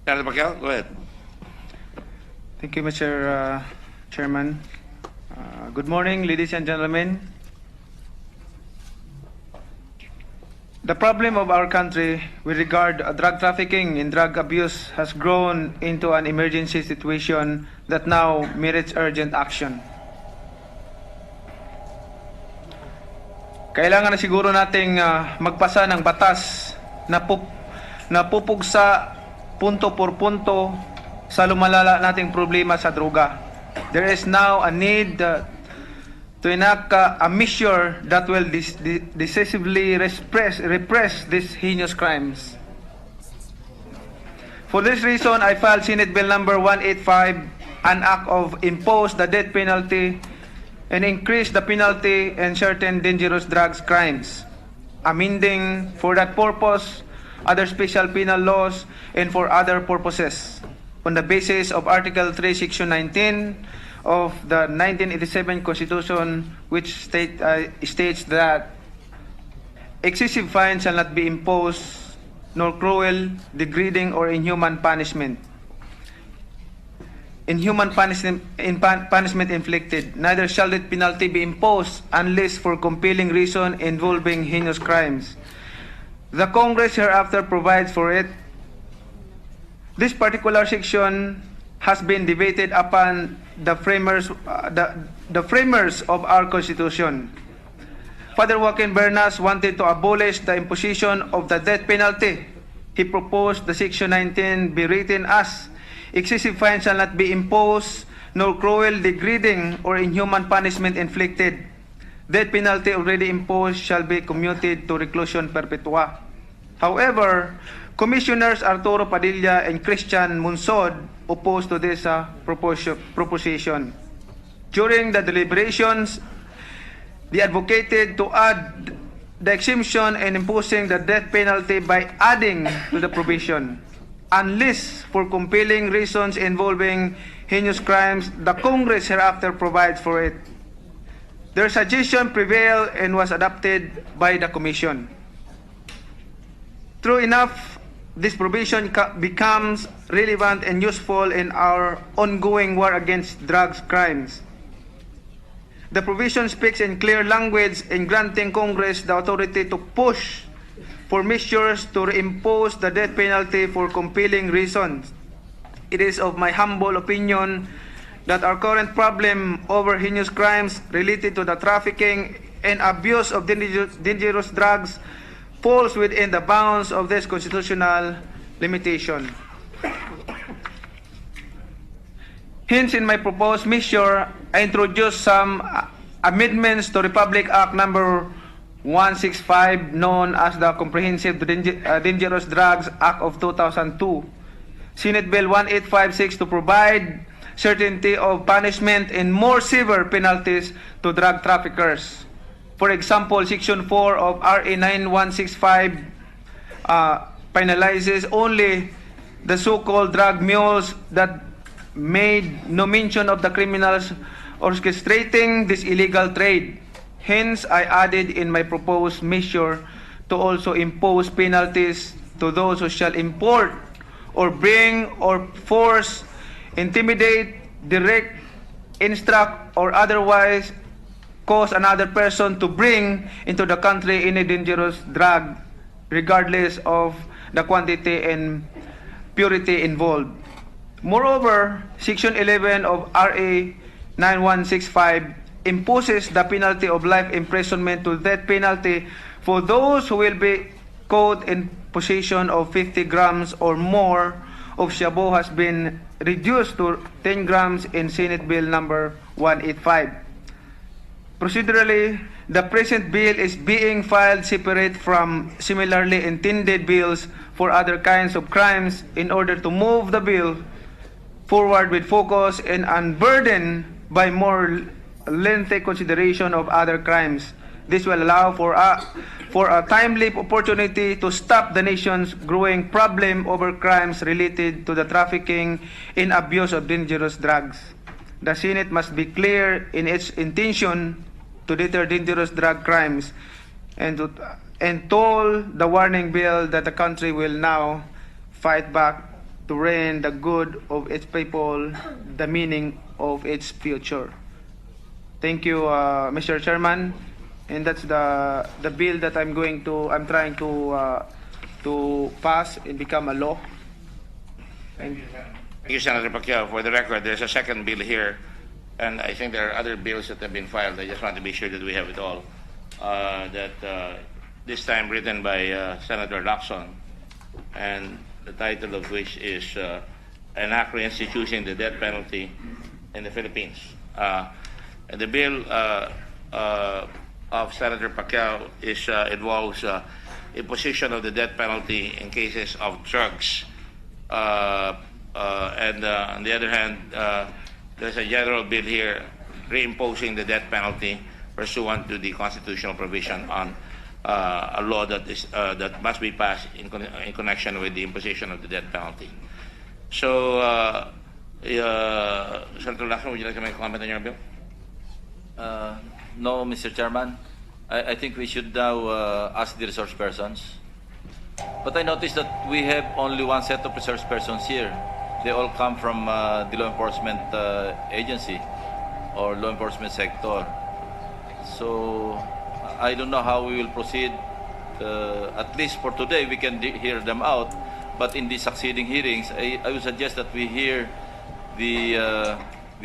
Senator Pacquiao, go ahead. Thank you, Mr. Chairman. Good morning, ladies and gentlemen. The problem of our country with regard to drug trafficking and drug abuse has grown into an emergency situation that now merits urgent action. Kailangan na siguro nating magpasa ng batas na pupugsa punto por punto sa lumalala nating problema sa droga. There is now a need to enact a measure that will decisively repress these heinous crimes. For this reason, I filed Senate Bill number 185, an act of impose the death penalty and increase the penalty in certain dangerous drugs crimes, amending for that purpose other special penal laws and for other purposes on the basis of Article 3, Section 19 of the 1987 Constitution, which states that excessive fines shall not be imposed, nor cruel, degrading, or inhuman punishment. Punishment inflicted. Neither shall the penalty be imposed unless for compelling reason involving heinous crimes. The Congress hereafter provides for it. This particular section has been debated upon the framers of our Constitution. Father Joaquin Bernas wanted to abolish the imposition of the death penalty. He proposed the Section 19 be written as, excessive fine shall not be imposed, nor cruel, degrading, or inhuman punishment inflicted. Death penalty already imposed shall be commuted to reclusion perpetua. However, Commissioners Arturo Padilla and Christian Munsod opposed to this proposition. During the deliberations, they advocated to add the exemption and imposing the death penalty by adding to the provision. Unless for compelling reasons involving heinous crimes, the Congress hereafter provides for it. Their suggestion prevailed and was adopted by the Commission. True enough, this provision becomes relevant and useful in our ongoing war against drugs crimes. The provision speaks in clear language in granting Congress the authority to push for measures to reimpose the death penalty for compelling reasons. It is of my humble opinion that our current problem over heinous crimes related to the trafficking and abuse of dangerous drugs falls within the bounds of this constitutional limitation. Hence, in my proposed measure, I introduced some amendments to Republic Act number 165, known as the Comprehensive Dangerous Drugs Act of 2002, Senate Bill 1856, to provide certainty of punishment and more severe penalties to drug traffickers. For example, Section 4 of RA 9165 penalizes only the so-called drug mules that made no mention of the criminals orchestrating this illegal trade. Hence, I added in my proposed measure to also impose penalties to those who shall import or bring or force, intimidate, direct, instruct, or otherwise cause another person to bring into the country any dangerous drug, regardless of the quantity and purity involved. Moreover, Section 11 of RA 9165 imposes the penalty of life imprisonment to death penalty for those who will be caught in possession of 50 grams or more of shabu has been reduced to 10 grams in Senate Bill number 185. Procedurally, the present bill is being filed separate from similarly intended bills for other kinds of crimes in order to move the bill forward with focus and unburdened by more lengthy consideration of other crimes. This will allow for a timely opportunity to stop the nation's growing problem over crimes related to the trafficking and abuse of dangerous drugs. The Senate must be clear in its intention to deter dangerous drug crimes and toll the warning bell that the country will now fight back to reign the good of its people, the meaning of its future. Thank you, Mr. Chairman, and that's the bill that I'm trying to pass and become a law. And Thank you, Senator Pacquiao. For the record, there's a second bill here, and I think there are other bills that have been filed. I just want to be sure that we have it all. This time written by Senator Lacson, and the title of which is An Act Reinstituting the Death Penalty in the Philippines. And the bill of Senator Pacquiao involves imposition of the death penalty in cases of drugs. And on the other hand, there's a general bill here reimposing the death penalty pursuant to the constitutional provision on a law that must be passed in connection with the imposition of the death penalty. So, Senator Lacson, would you like to make a comment on your bill? No, Mr. Chairman. I think we should now ask the resource persons. But I noticed that we have only one set of resource persons here. They all come from the law enforcement agency or law enforcement sector. So I don't know how we will proceed. At least for today, we can hear them out. But in the succeeding hearings, I would suggest that we hear the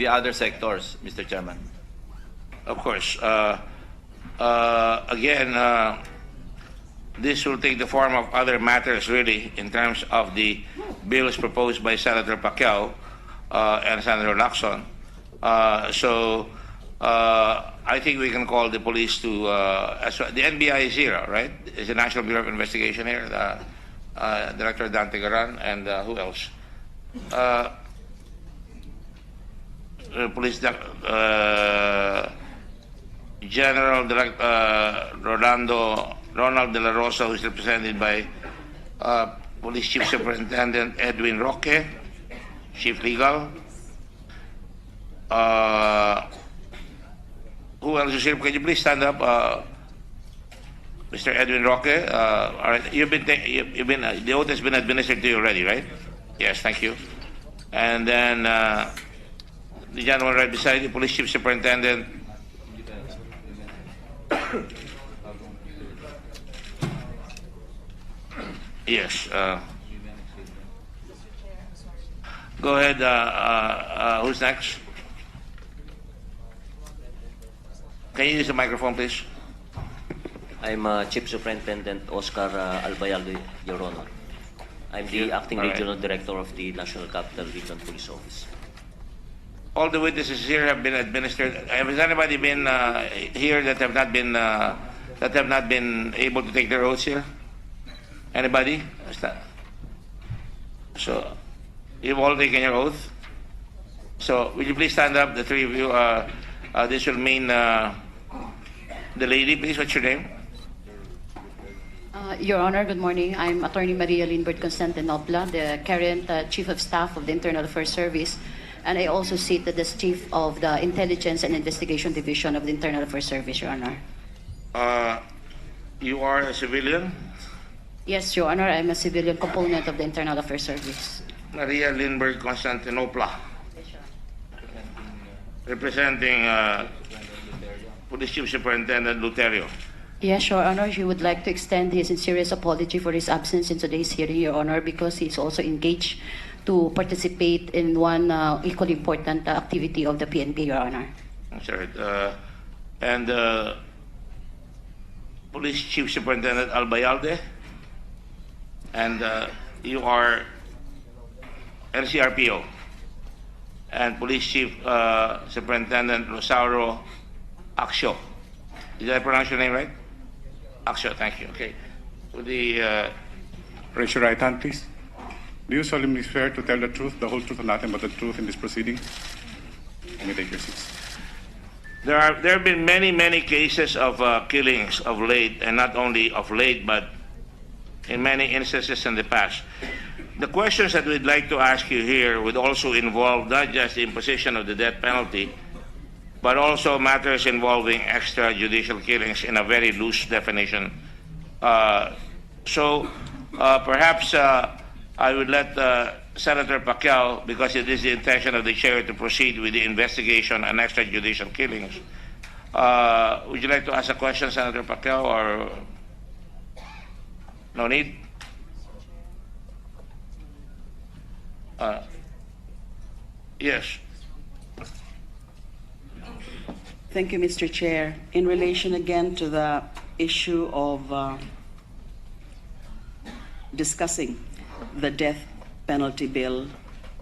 other sectors, Mr. Chairman. Of course. Again, this will take the form of other matters, really, in terms of the bills proposed by Senator Pacquiao and Senator Lacson. So I think we can call the police to the NBI is here, right? Is the National Bureau of Investigation here? Director Dante Garan, and who else? Police General Ronald De La Rosa, who is represented by Police Chief Superintendent Edwin Roque, Chief Legal. Who else is here? Can you please stand up, Mr. Edwin Roque? All right, the oath has been administered to you already, right? Yes, thank you. And then the gentleman right beside you, Police Chief Superintendent. Yes. Go ahead. Who's next? Can you use the microphone, please? I'm Chief Superintendent Oscar Albayaldo, Your Honor. I'm the Acting All right. Regional Director of the National Capital Region Police Office. All the witnesses here have been administered. Has anybody been here that have not been able to take their oaths here? Anybody? So, you've all taken your oath. So, will you please stand up, the three of you? This will mean the lady, please. What's your name? Your Honor, good morning. I'm Attorney Maria Lindbergh Constantinopla, the current Chief of Staff of the Internal Affairs Service, and I also sit as Chief of the Intelligence and Investigation Division of the Internal Affairs Service, Your Honor. You are a civilian? Yes, Your Honor, I'm a civilian component of the Internal Affairs Service. Maria Lindbergh Constantinopla, representing Police Chief Superintendent Luterio. Yes, Your Honor, he would like to extend his sincerest apology for his absence in today's hearing, Your Honor, because he's also engaged to participate in one equally important activity of the PNP, Your Honor. That's right. And Police Chief Superintendent Albayalde, and you are LCRPO, and Police Chief Superintendent Rosauro Axio. Did I pronounce your name right? Axio, thank you. Okay. With the Raise your right hand, please. Do you solemnly swear to tell the truth, the whole truth, and nothing but the truth in this proceeding? You may take your seats. there have been many cases of killings of late, and not only of late, but in many instances in the past. The questions that we'd like to ask you here would also involve not just the imposition of the death penalty, but also matters involving extrajudicial killings in a very loose definition. So perhaps I would let Senator Pacquiao, because it is the intention of the chair to proceed with the investigation and extrajudicial killings. Would you like to ask a question, Senator Pacquiao, or no need? Yes. Thank you, Mr. Chair. In relation again to the issue of discussing the death penalty bill,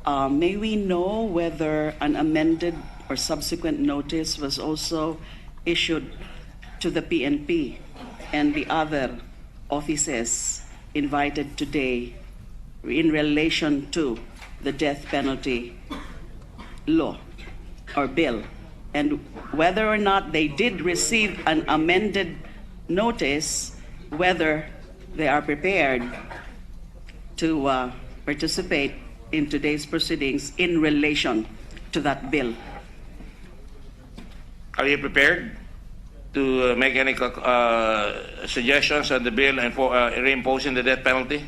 may we know whether an amended or subsequent notice was also issued to the PNP and the other offices invited today in relation to the death penalty law or bill, and whether or not they did receive an amended notice, whether they are prepared to participate in today's proceedings in relation to that bill. Are you prepared to make any suggestions on the bill and for reimposing the death penalty?